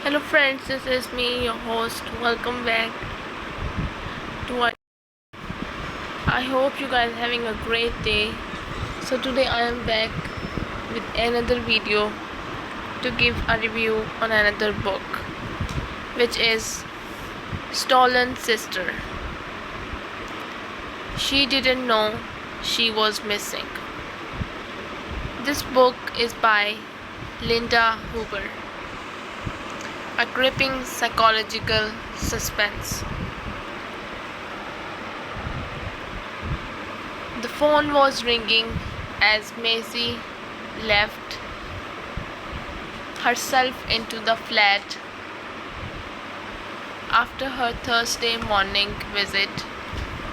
Hello friends, this is me, your host. Welcome back to our. I hope you guys are having a great day. So today I am back with another video to give a review on another book, which is Stolen Sister. She didn't know she was missing. This book is by Linda Huber. A gripping psychological suspense. The phone was ringing as Maisie left herself into the flat after her Thursday morning visit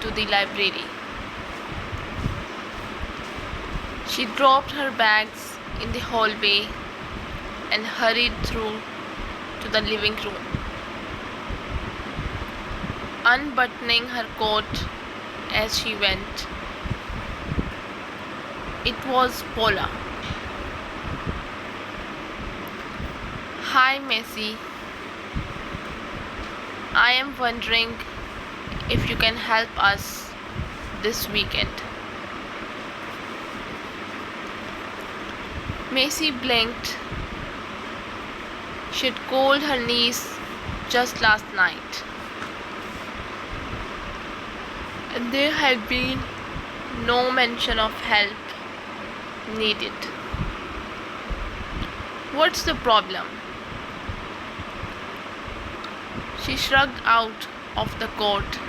to the library. She dropped her bags in the hallway and hurried through to the living room. Unbuttoning her coat as she went, it was Paula. Hi, Maisie. I am wondering if you can help us this weekend. Maisie blinked. She'd called her niece just last night, and there had been no mention of help needed. What's the problem? She shrugged out of the coat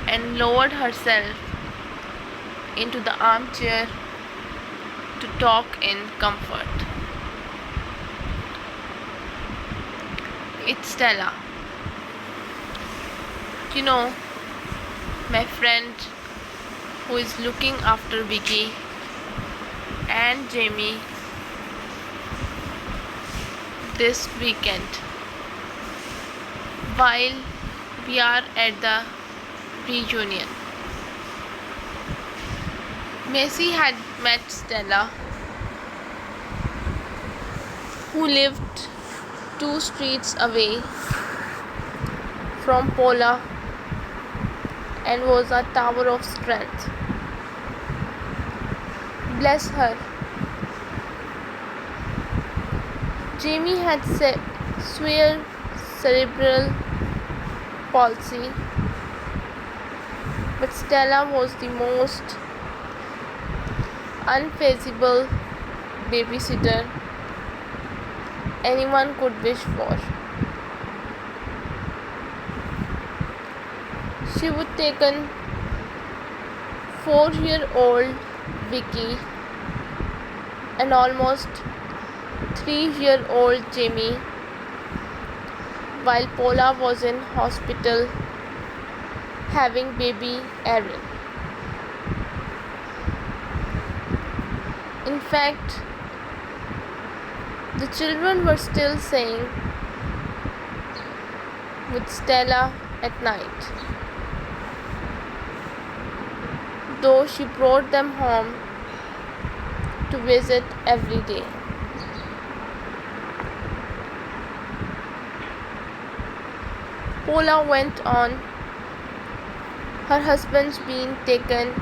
and lowered herself into the armchair to talk in comfort. It's Stella. You know, my friend who is looking after Vicky and Jamie this weekend while we are at the reunion. Maisie had met Stella, who lived 2 streets away from Paula and was a tower of strength. Bless her. Jamie had severe cerebral palsy, but Stella was the most unfeasible babysitter anyone could wish for. She would take an 4-year-old Vicky and almost 3-year-old Jamie while Paula was in hospital having baby Erin. In fact, the children were still staying with Stella at night, though she brought them home to visit every day. Paula went on, her husband's being taken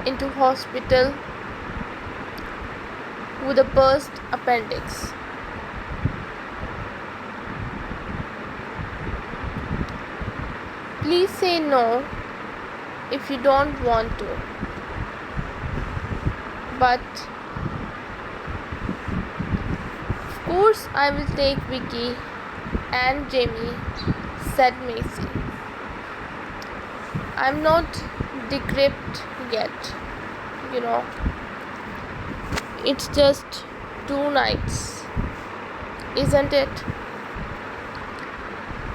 into hospital with a burst appendix. Please say no if you don't want to. But of course I will take Vicky and Jamie, said Maisie. I'm not decrepit yet, you know. It's just 2 nights, isn't it?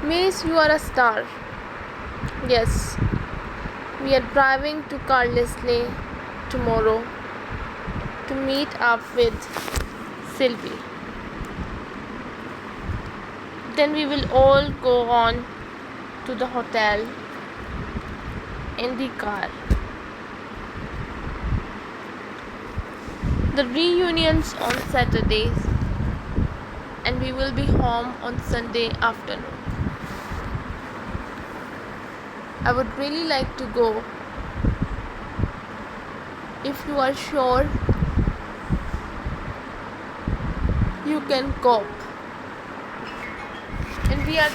Mace, you are a star. Yes, we are driving to Carlisle tomorrow to meet up with Sylvie. Then we will all go on to the hotel in the car. The reunions on Saturdays and we will be home on Sunday afternoon. I would really like to go. If you are sure, you can cope. And we are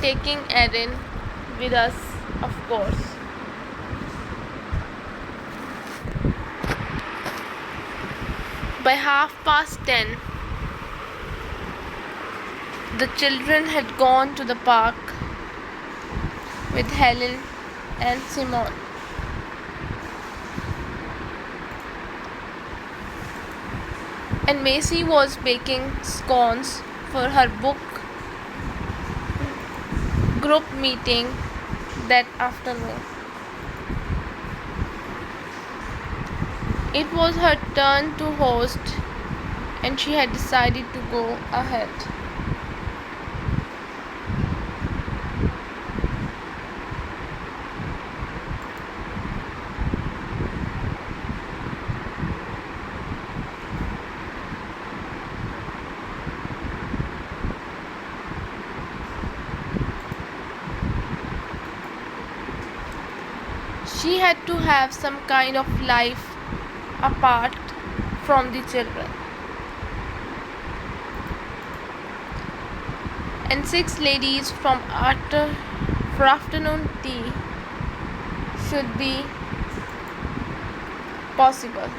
taking Erin with us, of course. By 10:30, the children had gone to the park with Helen and Simone. And Macy was baking scones for her book group meeting that afternoon. It was her turn to host, and she had decided to go ahead. She had to have some kind of life apart from the children. And 6 ladies for afternoon tea should be possible.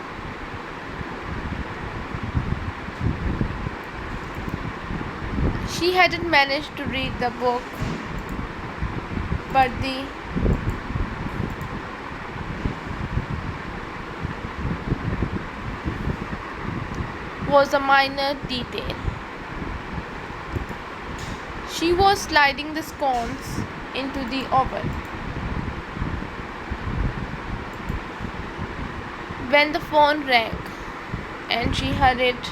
She hadn't managed to read the book, but the was a minor detail. She was sliding the scones into the oven when the phone rang, and she hurried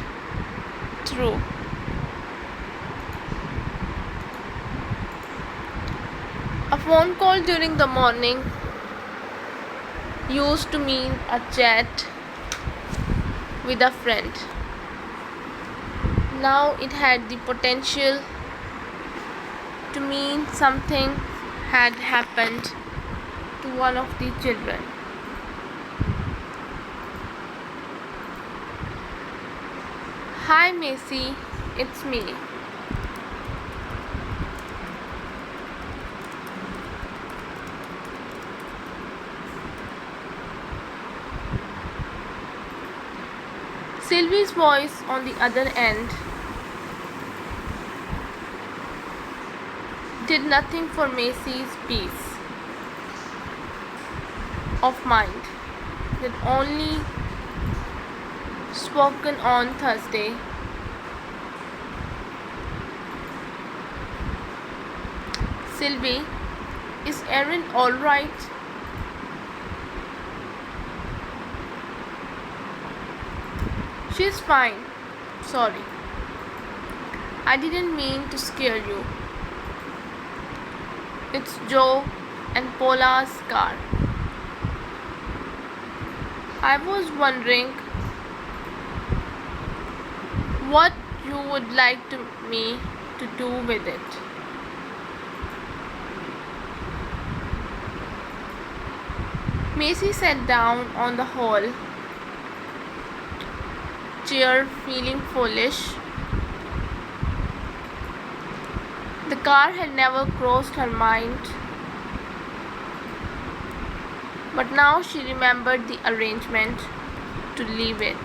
through. A phone call during the morning used to mean a chat with a friend. Now it had the potential to mean something had happened to one of the children. Hi Macy, it's me. Sylvie's voice on the other end did nothing for Macy's peace of mind. That only spoken on Thursday. Sylvie, is Erin all right? She's fine. Sorry. I didn't mean to scare you. It's Joe and Paula's car. I was wondering what you would like me to do with it. Macy sat down on the hall chair, feeling foolish. The car had never crossed her mind, but now she remembered the arrangement to leave it.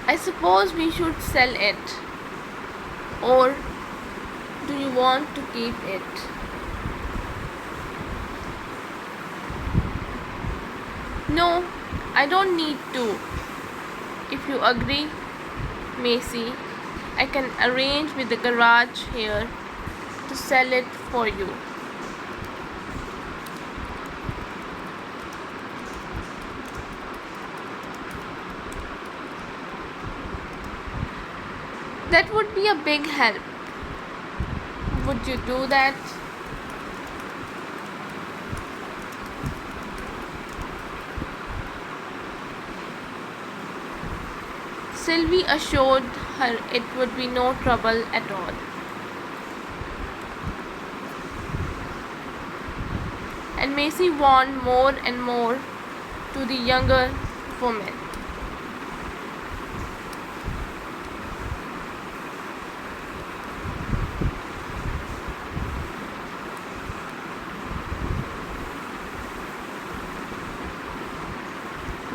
I suppose we should sell it, or do you want to keep it? No, I don't need to. If you agree, Macy, I can arrange with the garage here to sell it for you. That would be a big help. Would you do that? Sylvie assured her it would be no trouble at all. And Macy warned more and more to the younger woman.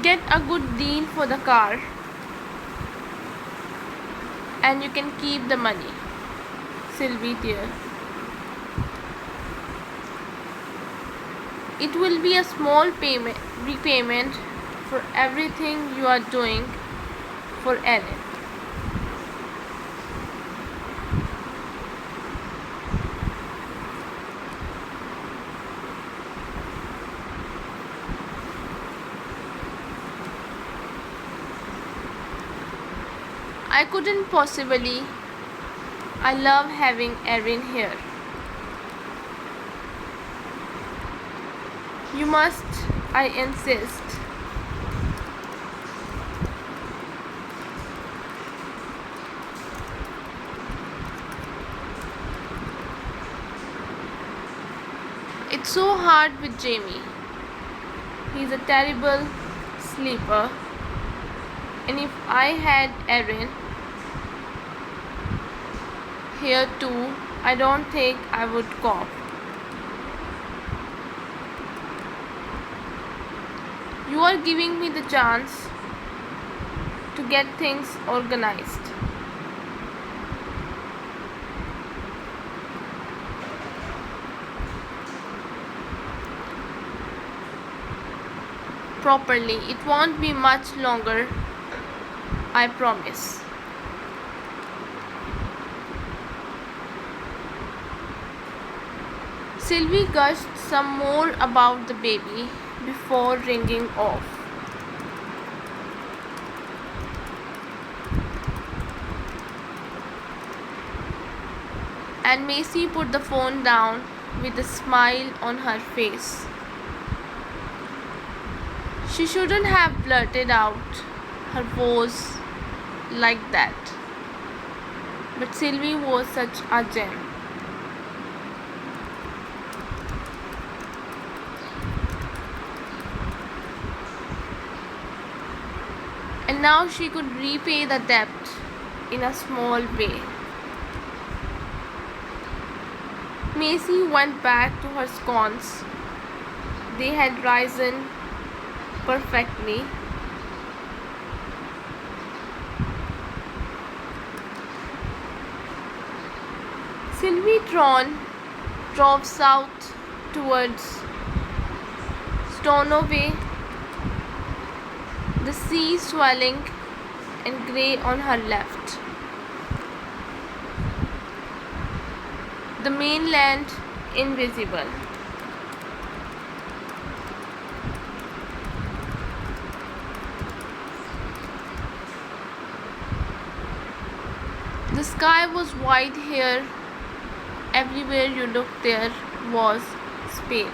Get a good deal for the car and you can keep the money, Sylvie dear. It will be a small repayment for everything you are doing for Erin. I couldn't possibly. I love having Erin here. You must, I insist. It's so hard with Jamie. He's a terrible sleeper. And if I had Erin here too, I don't think I would cope. You are giving me the chance to get things organized. Properly. It won't be much longer, I promise. Sylvie gushed some more about the baby before ringing off. And Macy put the phone down with a smile on her face. She shouldn't have blurted out her woes like that. But Sylvie was such a gem. And now she could repay the debt in a small way. Macy went back to her scones. They had risen perfectly. Sylvie drove south towards Stornoway, the sea swelling and grey on her left. The mainland invisible. The sky was white here. Everywhere you looked there was Spain.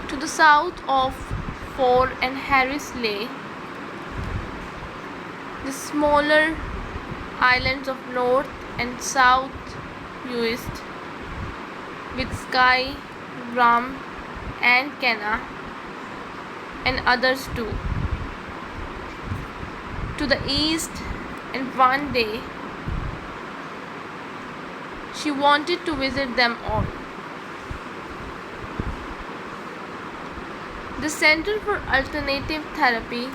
To the south of Fore and Harris lay the smaller islands of North and South Uist with Skye, Rum and Kenna and others too. To the east, and one day she wanted to visit them all. The Center for Alternative Therapy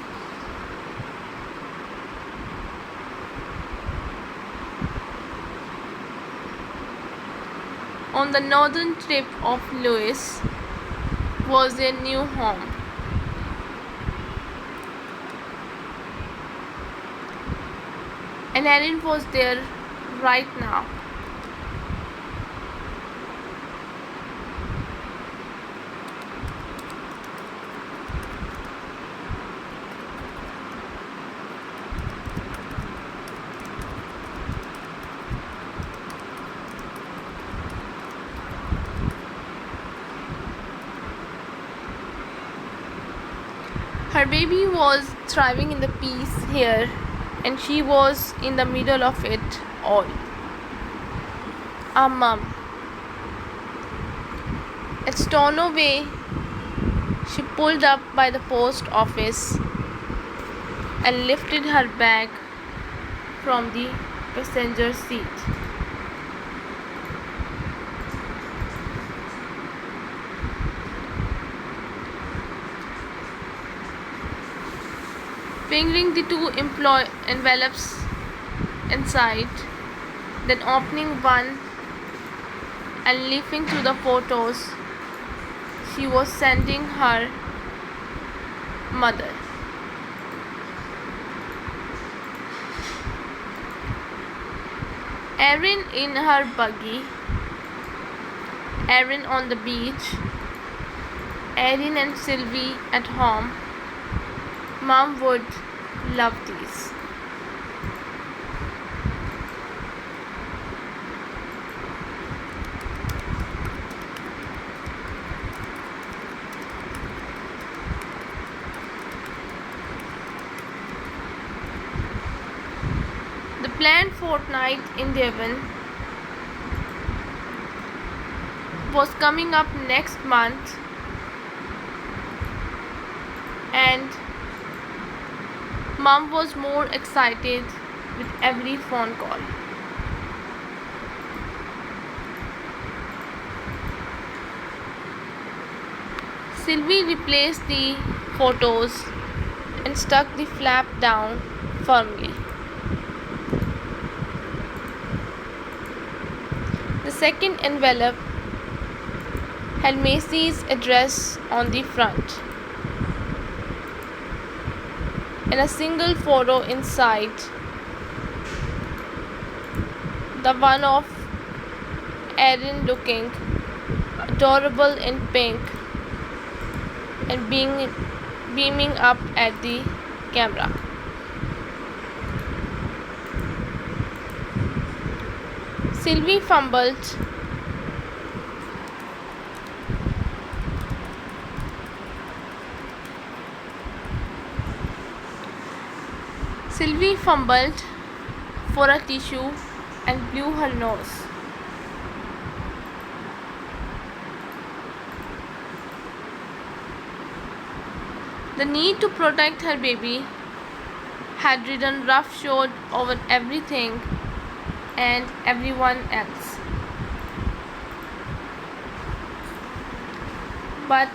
on the northern tip of Lewis was their new home. And Erin was there right now. Her baby was thriving in the peace here, and she was in the middle of it all. Mum. At Stornoway, she pulled up by the post office and lifted her bag from the passenger seat. Fingering the two envelopes inside, then opening one and leafing through the photos she was sending her mother. Erin in her buggy, Erin on the beach, Erin and Sylvie at home. Mom would love these. The planned fortnight in Devon was coming up next month, and Mom was more excited with every phone call. Sylvie replaced the photos and stuck the flap down firmly. The second envelope had Macy's address on the front and a single photo inside, the one of Erin looking adorable in pink and beaming up at the camera. Sylvie fumbled for a tissue and blew her nose. The need to protect her baby had ridden roughshod over everything and everyone else. But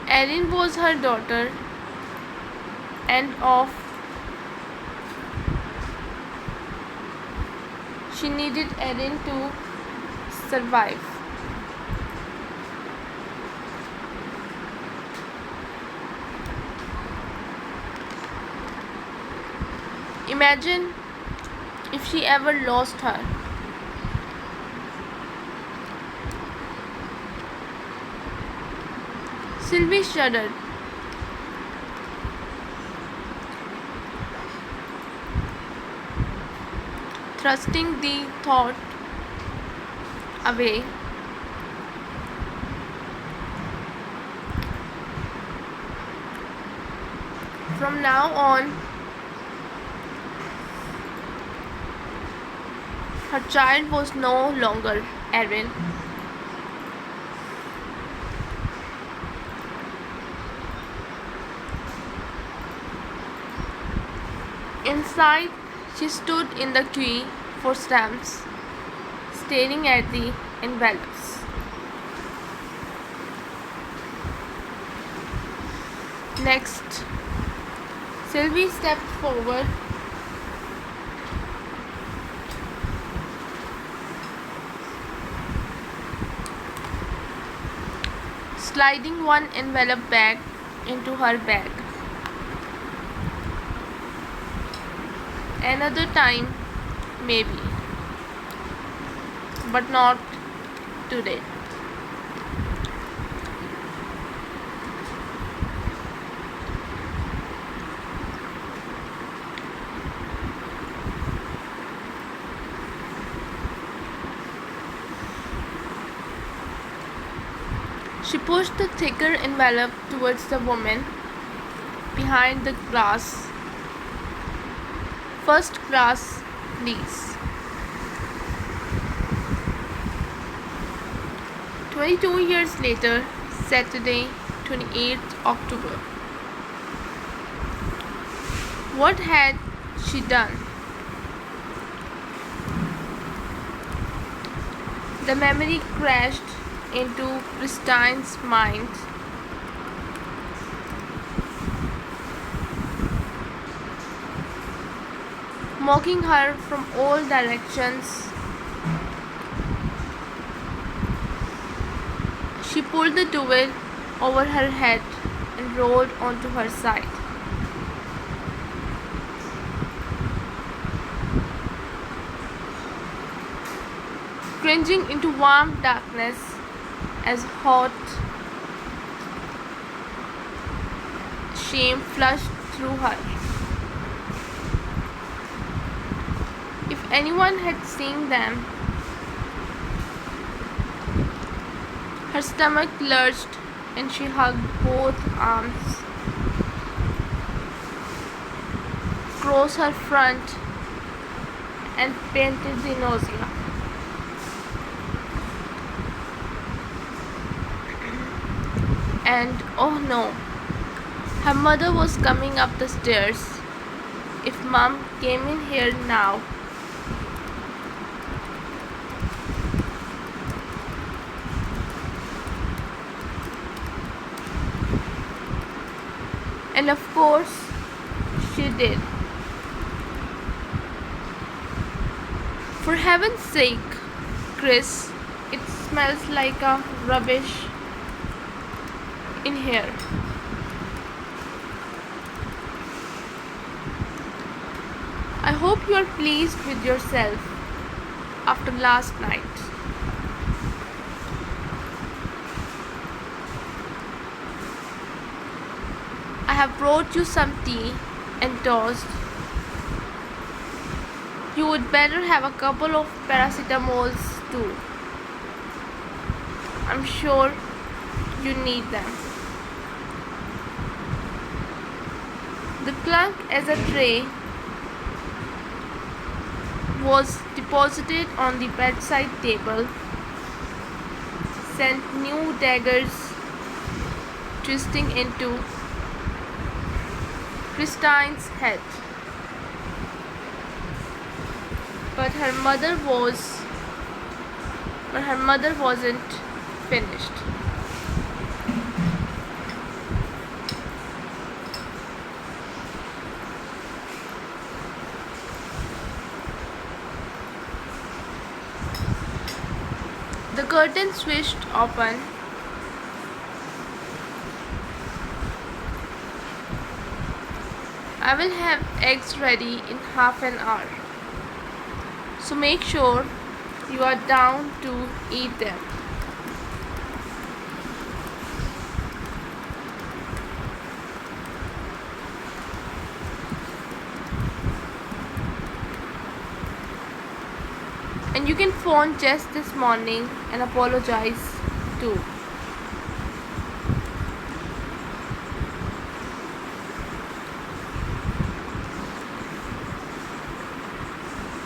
Erin was her daughter, and she needed Erin to survive. Imagine if she ever lost her. Sylvie shuddered. Thrusting the thought away. From now on, her child was no longer Erin. Inside, she stood in the queue for stamps, staring at the envelopes. Next, Sylvie stepped forward, sliding one envelope back into her bag. Another time, maybe, but not today. She pushed the thicker envelope towards the woman behind the glass. First class, please. 22 years later, Saturday, 28th October. What had she done? The memory crashed into Christine's mind. Mocking her from all directions. She pulled the towel over her head and rolled onto her side. Cringing into warm darkness as hot shame flushed through her. If anyone had seen them, her stomach lurched and she hugged both arms across her front and painted the nausea. And oh no, her mother was coming up the stairs. If Mom came in here now, and of course she did. For heaven's sake, Chris, it smells like a rubbish in here. I hope you are pleased with yourself after last night. I have brought you some tea and toast. You would better have a couple of paracetamols too. I'm sure you need them. The clunk as a tray was deposited on the bedside table sent new daggers twisting into Christine's head. But her mother wasn't finished. The curtain swished open. I will have eggs ready in half an hour, so make sure you are down to eat them. And you can phone Jess this morning and apologize too.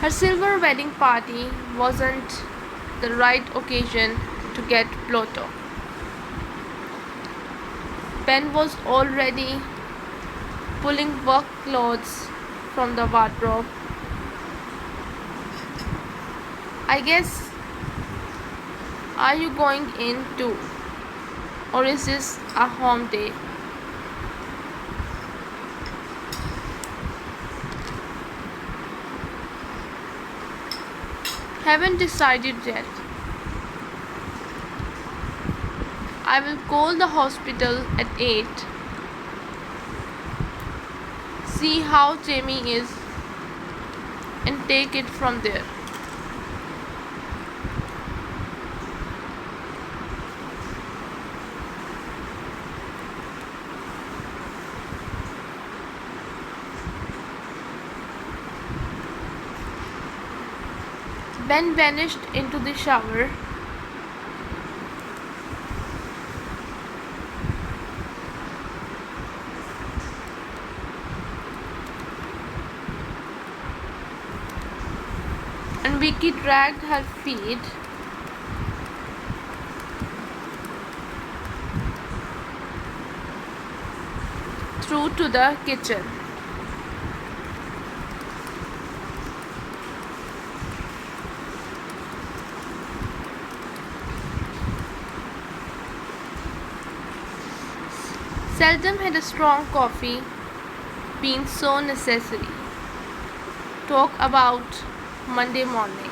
Her silver wedding party wasn't the right occasion to get blotto. Ben was already pulling work clothes from the wardrobe. I guess, are you going in too? Or is this a home day? Haven't decided yet. I will call the hospital at 8. See how Jamie is and take it from there. Ben vanished into the shower. and Vicky dragged her feet through to the kitchen. Seldom had a strong coffee been so necessary. Talk about Monday morning.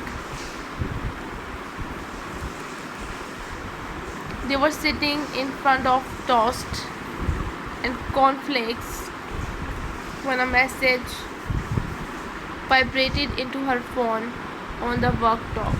They were sitting in front of toast and cornflakes when a message vibrated into her phone on the worktop.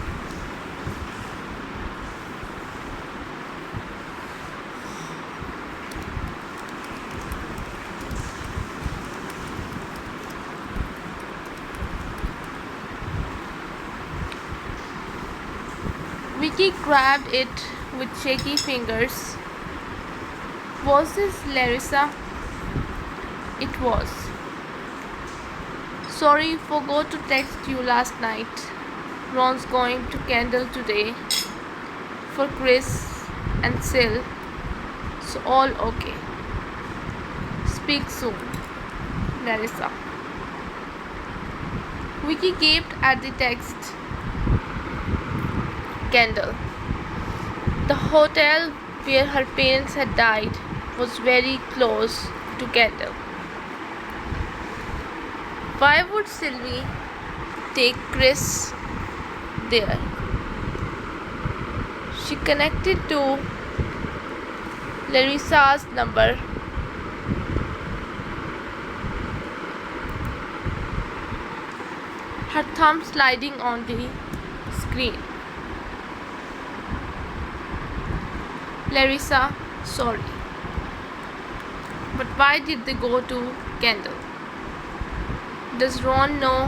Vicky grabbed it with shaky fingers. Was this Larissa? It was. Sorry, forgot to text you last night. Ron's going to Kendall today for Chris and Sil, so all okay. Speak soon, Larissa. Vicky gaped at the text. Kendall. The hotel where her parents had died was very close to Kendall. Why would Sylvie take Chris there? She connected to Larissa's number. Her thumb sliding on the screen. Larissa, sorry. But why did they go to Kendall? Does Ron know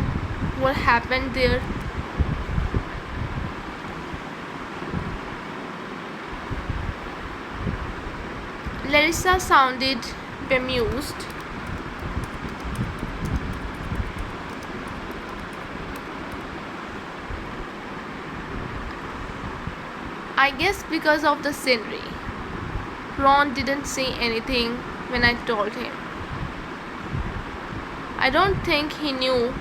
what happened there? Larissa sounded bemused. I guess because of the scenery. Ron didn't say anything when I told him. I don't think he knew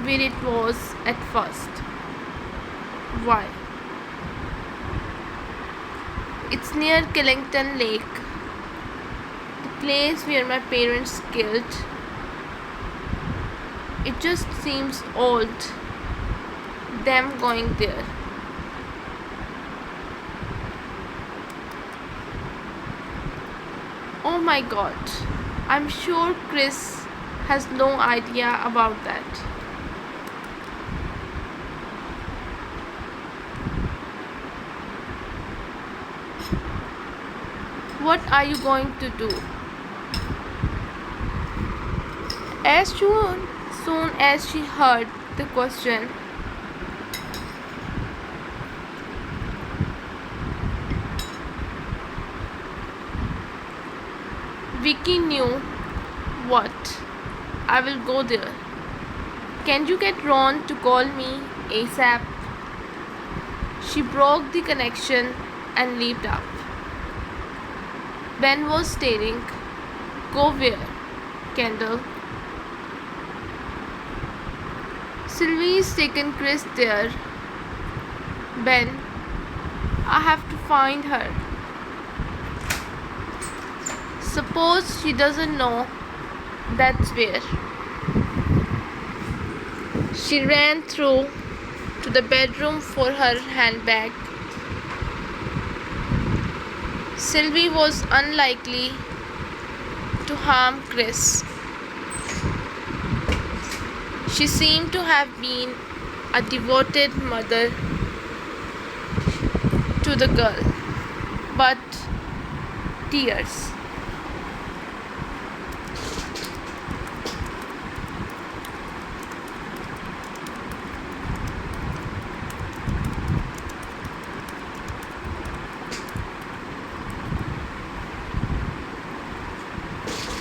where it was at first. Why? It's near Killington Lake, the place where my parents killed. It just seems odd, them going there. Oh my god, I'm sure Chris has no idea about that. What are you going to do? As soon as she heard the question, Vicky knew what. I will go there. Can you get Ron to call me ASAP? She broke the connection and leaped up. Ben was staring. Go where? Kendall. Sylvie's taken Chris there. Ben, I have to find her. Suppose she doesn't know that's where. She ran through to the bedroom for her handbag. Sylvie was unlikely to harm Chris. She seemed to have been a devoted mother to the girl. But tears.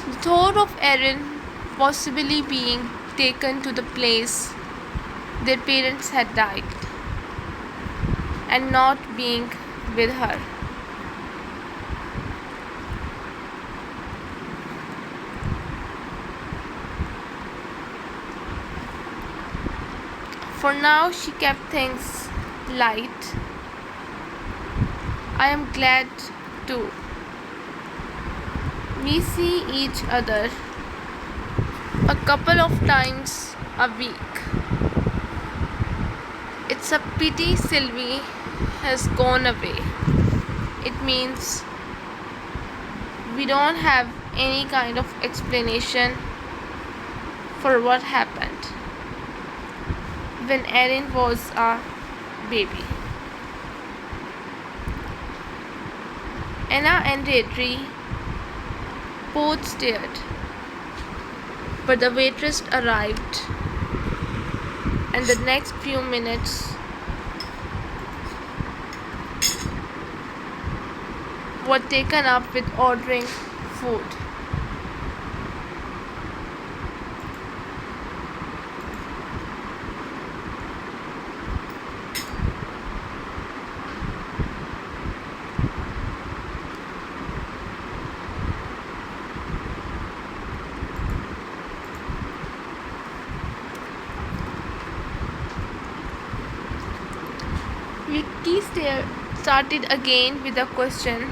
The thought of Erin possibly being taken to the place their parents had died and not being with her. For now, she kept things light. I am glad too. We see each other a couple of times a week. It's a pity Sylvie has gone away. It means we don't have any kind of explanation for what happened when Erin was a baby. Anna and Adri both stared, but the waitress arrived, and the next few minutes were taken up with ordering food. Vicky started again with a question.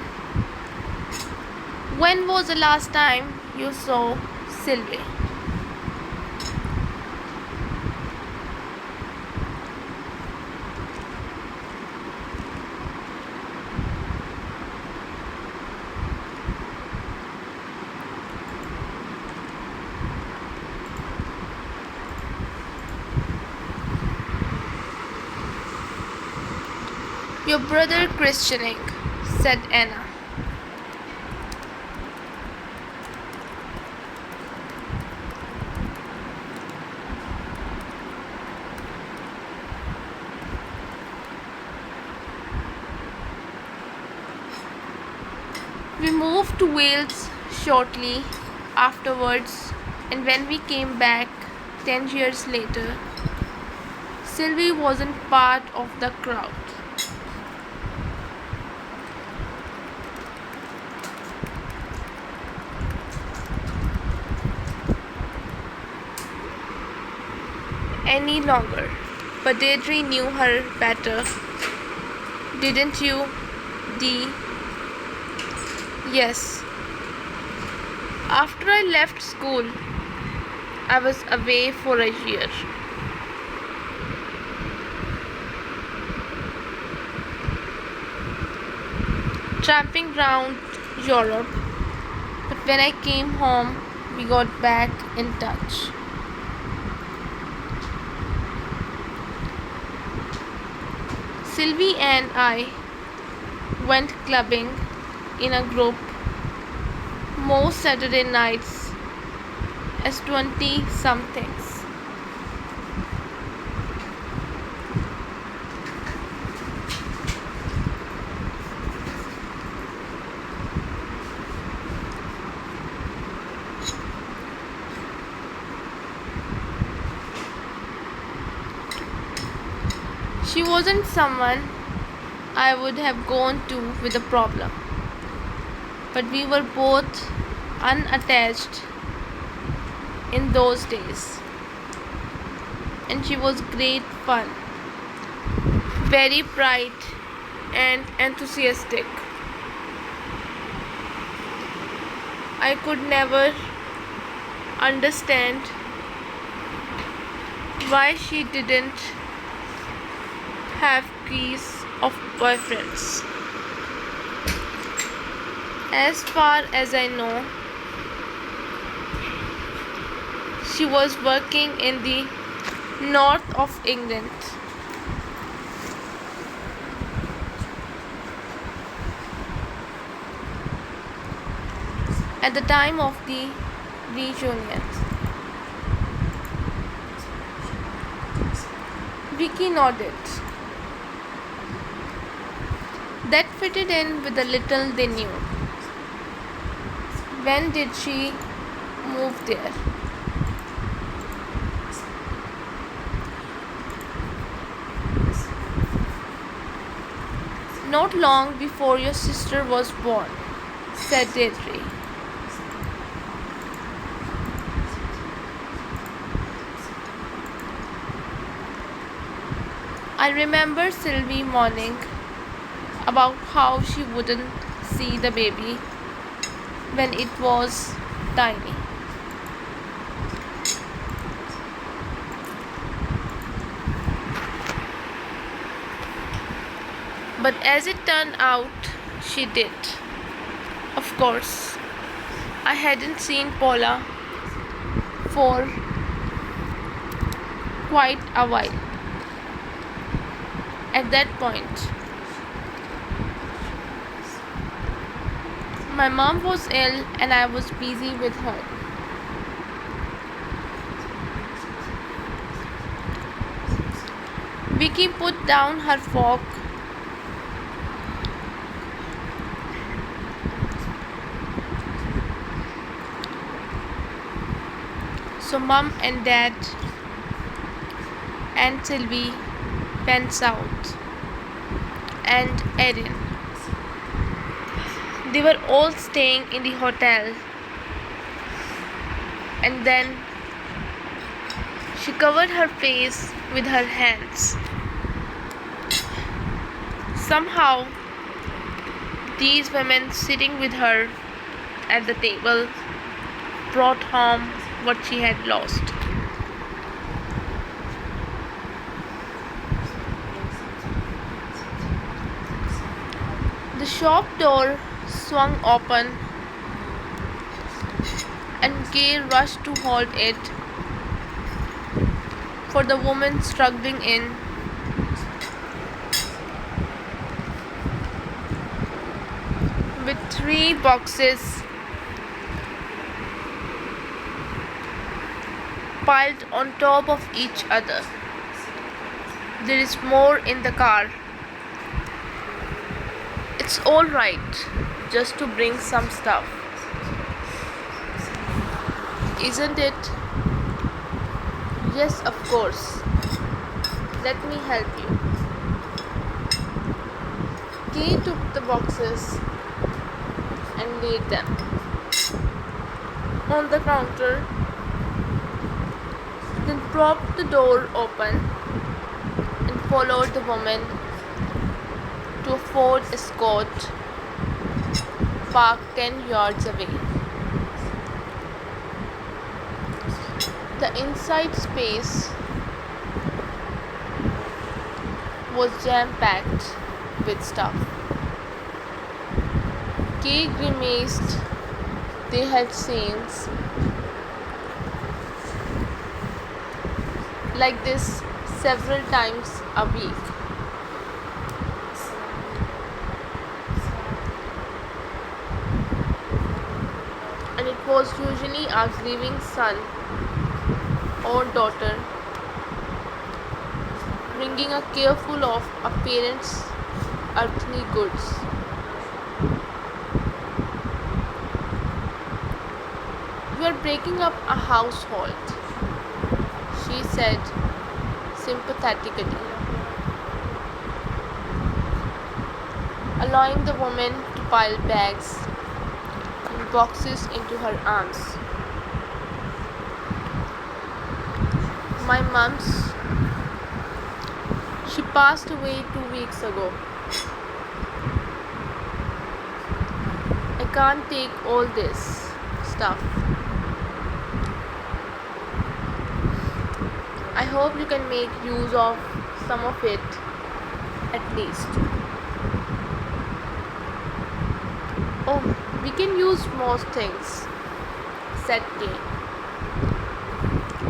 When was the last time you saw Sylvie? Your brother questioning, said Anna. We moved to Wales shortly afterwards, and when we came back 10 years later, Sylvie wasn't part of the crowd. Any longer, but Adri knew her better, didn't you, Dee? Yes. After I left school, I was away for a year. Tramping round Europe, but when I came home, we got back in touch. Sylvie and I went clubbing in a group most Saturday nights as 20-somethings. She wasn't someone I would have gone to with a problem, but we were both unattached in those days, and she was great fun, very bright and enthusiastic. I could never understand why she didn't have keys of boyfriends. As far as I know, she was working in the north of England. At the time of the reunion. Vicky nodded. That fitted in with the little they knew. When did she move there? Not long before your sister was born, said Deirdre. I remember Sylvie mourning about how she wouldn't see the baby when it was tiny. But as it turned out, she did. Of course, I hadn't seen Paula for quite a while. At that point, my mom was ill and I was busy with her. Vicky put down her fork so Mom and Dad and Sylvie went south, and Erin. They were all staying in the hotel, and then she covered her face with her hands. Somehow, these women sitting with her at the table brought home what she had lost. The shop door swung open and Kay rushed to hold it for the woman struggling in. With 3 boxes piled on top of each other. There is more in the car. It's all right just to bring some stuff, isn't it? Yes, of course. Let me help you. Kay took the boxes and laid them on the counter, then propped the door open and followed the woman to a Ford Escort parked 10 yards away. The inside space was jam-packed with stuff. Kay grimaced. They had scenes like this several times a week. And it was usually a grieving son or daughter bringing a careful of a parent's earthly goods. You are breaking up a household, she said sympathetically, allowing the woman to pile bags and boxes into her arms. My mom's. She passed away 2 weeks ago. I can't take all this stuff. I hope you can make use of some of it at least. Oh, we can use most things, said Kay,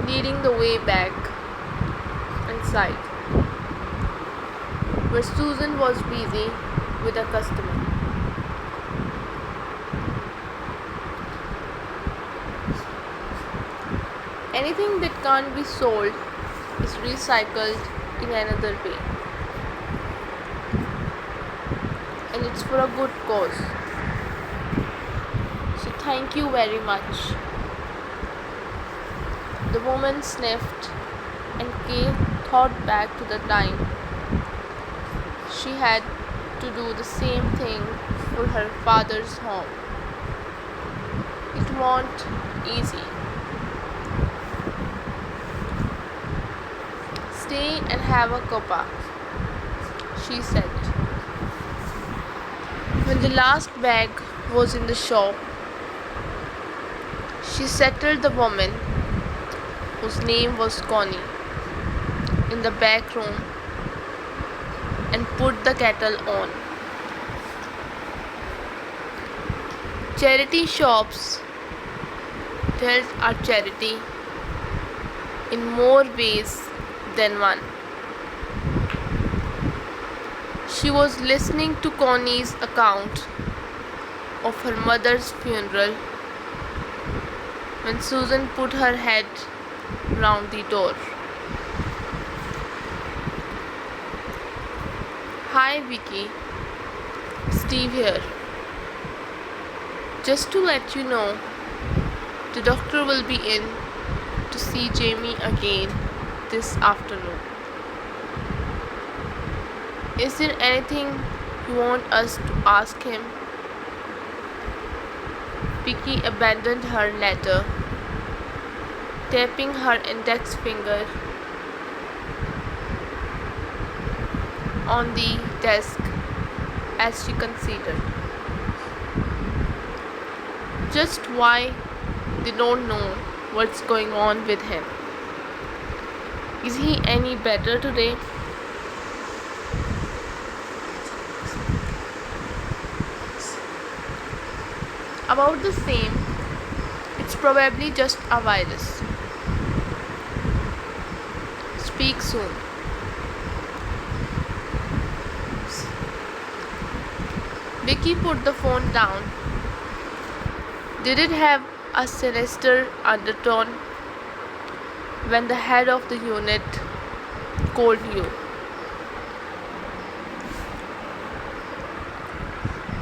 leading the way back inside, where Susan was busy with a customer. Anything that can't be sold is recycled in another way, and it's for a good cause. So thank you very much. The woman sniffed, and Kay thought back to the time she had to do the same thing for her father's home. It won't easy. Stay and have a cuppa, she said. When the last bag was in the shop, she settled the woman, whose name was Connie, in the back room and put the kettle on. Charity shops dealt our charity in more ways than one. She was listening to Connie's account of her mother's funeral when Susan put her head round the door. Hi Vicky, Steve here. Just to let you know, the doctor will be in to see Jamie again this afternoon. Is there anything you want us to ask him? Vicky abandoned her letter, tapping her index finger on the desk as she considered. Just why they don't know what's going on with him. Is he any better today? About the same. It's probably just a virus. Speak soon. Vicky put the phone down. Did it have a sinister undertone when the head of the unit called you?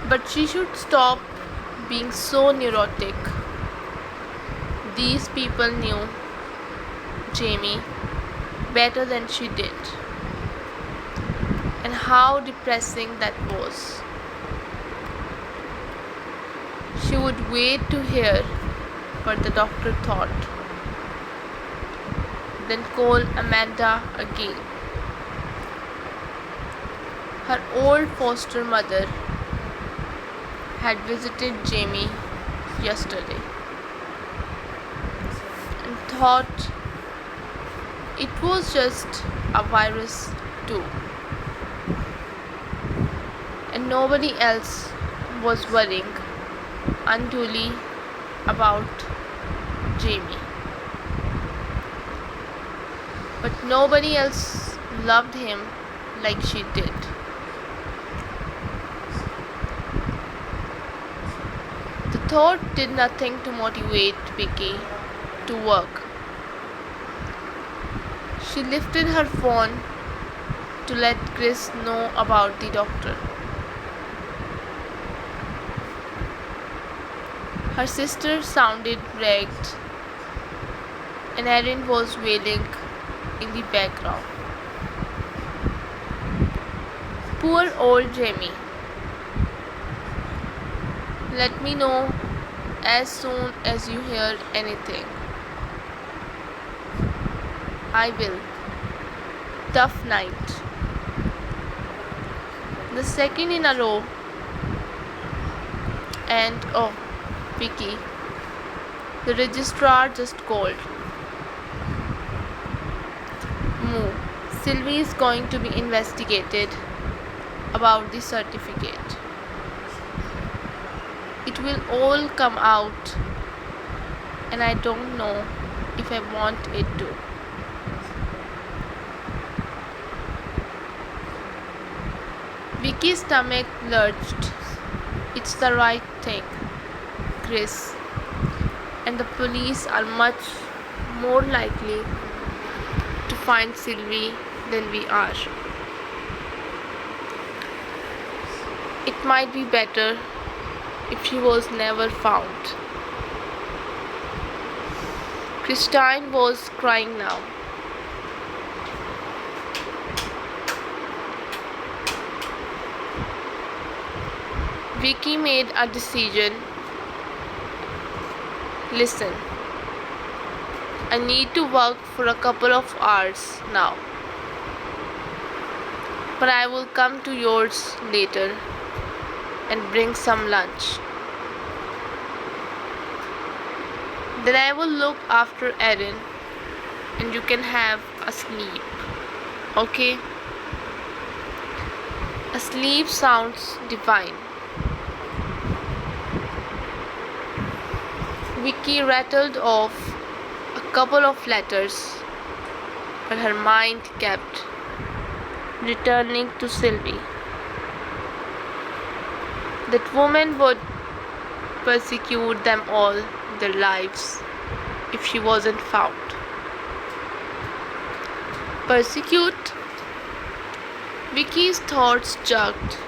But she should stop being so neurotic. These people knew Jamie better than she did, and how depressing that was. She would wait to hear what the doctor thought, then call Amanda again. Her old foster mother had visited Jamie yesterday and thought it was just a virus too, and nobody else was worrying unduly about Jamie. But nobody else loved him like she did. The thought did nothing to motivate Vicky to work. She lifted her phone to let Chris know about the doctor. Her sister sounded ragged, and Erin was wailing in the background. Poor old Jamie. Let me know as soon as you hear anything. I will. Tough night. The second in a row. And oh, Vicky, the registrar just called. Moo. Sylvie is going to be investigated about the certificate. It will all come out, and I don't know if I want it to. Vicky's stomach lurched. It's the right thing, Chris, and the police are much more likely to find Sylvie than we are. It might be better if she was never found. Christine was crying now. Vicky made a decision. Listen, I need to work for a couple of hours now, but I will come to yours later and bring some lunch. Then I will look after Erin and you can have a sleep. Okay? A sleep sounds divine. Vicky rattled off a couple of letters, but her mind kept returning to Sylvie. That woman would persecute them all their lives if she wasn't found. Persecute? Vicky's thoughts jerked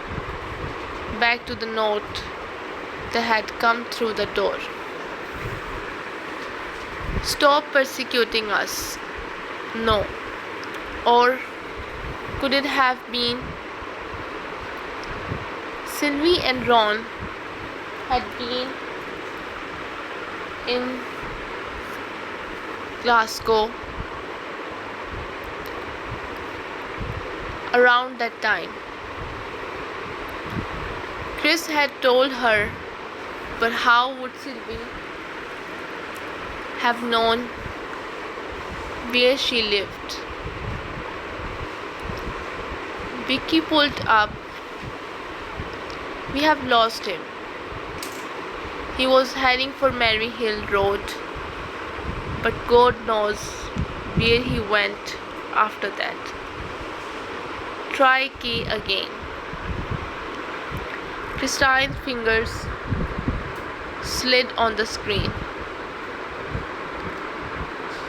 back to the note that had come through the door. Stop persecuting us. No. Or could it have been? Sylvie and Ron had been in Glasgow around that time. Chris had told her, but how would Sylvie have known where she lived? Vicky pulled up. We have lost him. He was heading for Mary Hill Road, but God knows where he went after that. Try key again. Christine's fingers slid on the screen.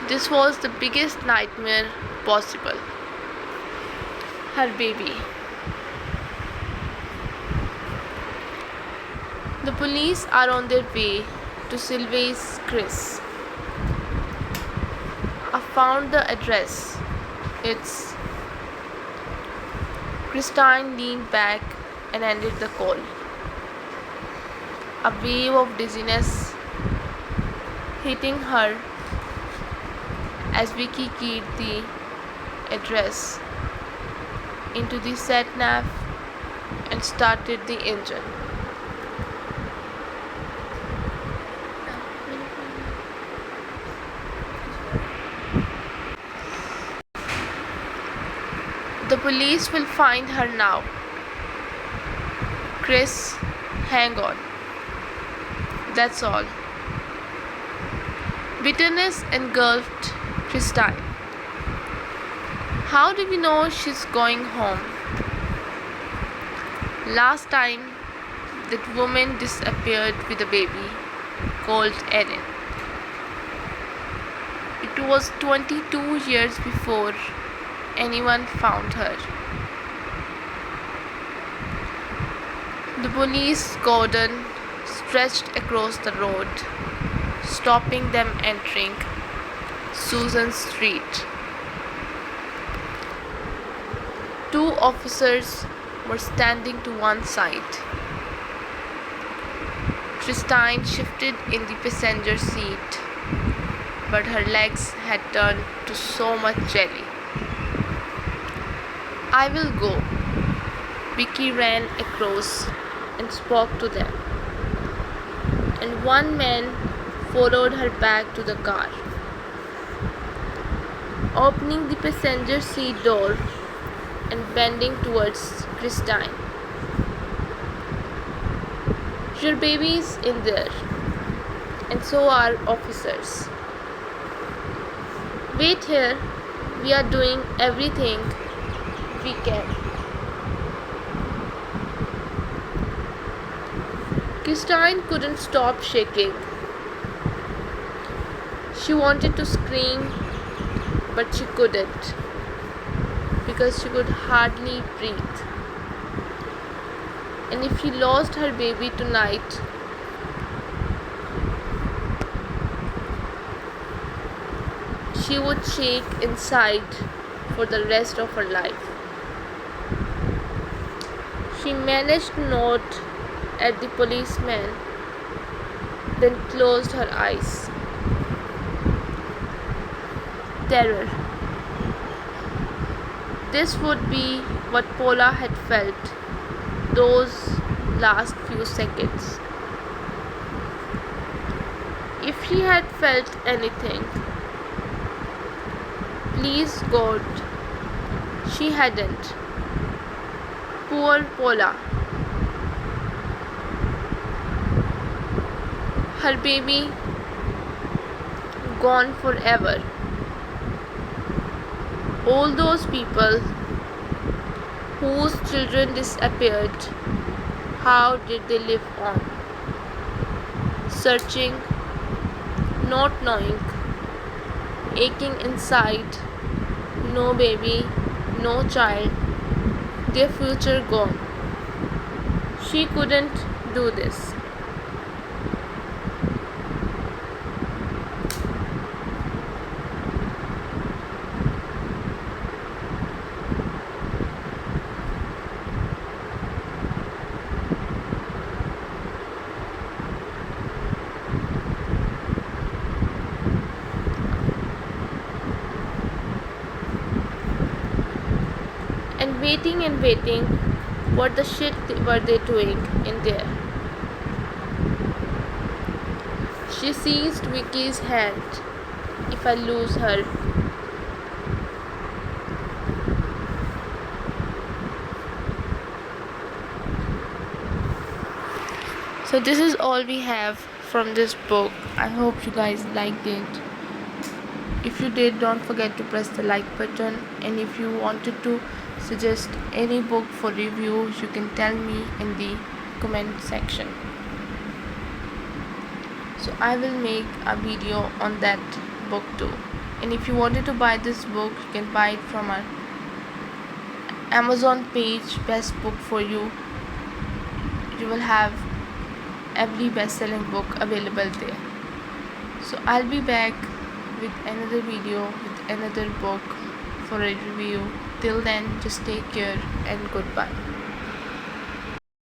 This was the biggest nightmare possible. Her baby. The police are on their way to Sylvie's Chris. I found the address. It's... Christine leaned back and ended the call. A wave of dizziness hitting her as Vicky keyed the address into the sat-nav and started the engine. The police will find her now. Chris, hang on. That's all. Bitterness engulfed Christine. How do we know she's going home? Last time that woman disappeared with a baby called Erin. It was 22 years before anyone found her. The police cordon stretched across the road, stopping them entering Susan Street. 2 officers were standing to one side. Christine shifted in the passenger seat, but her legs had turned to so much jelly. I will go. Vicky ran across and spoke to them, and one man followed her back to the car. Opening the passenger seat door and bending towards Christine. Your baby's in there, and so are officers. Wait here, we are doing everything we can. Christine couldn't stop shaking. She wanted to scream, but she couldn't because she could hardly breathe. And if she lost her baby tonight, she would shake inside for the rest of her life. She managed to nod at the policeman, then closed her eyes. Terror. This would be what Paula had felt those last few seconds. If she had felt anything, please God, she hadn't. Poor Paula. Her baby gone forever. All those people whose children disappeared, how did they live on? Searching, not knowing, aching inside, no baby, no child, their future gone. She couldn't do this. And waiting, what the shit were they doing in there? She seized Vicky's hand. If I lose her. So this is all we have from this book. I hope you guys liked it. If you did, don't forget to press the like button, and if you wanted to suggest any book for review, you can tell me in the comment section. So I will make a video on that book too. And if you wanted to buy this book, you can buy it from our Amazon page, BestBook4u. You will have every best-selling book available there. So I'll be back with another video with another book for a review. Till then, just take care and goodbye.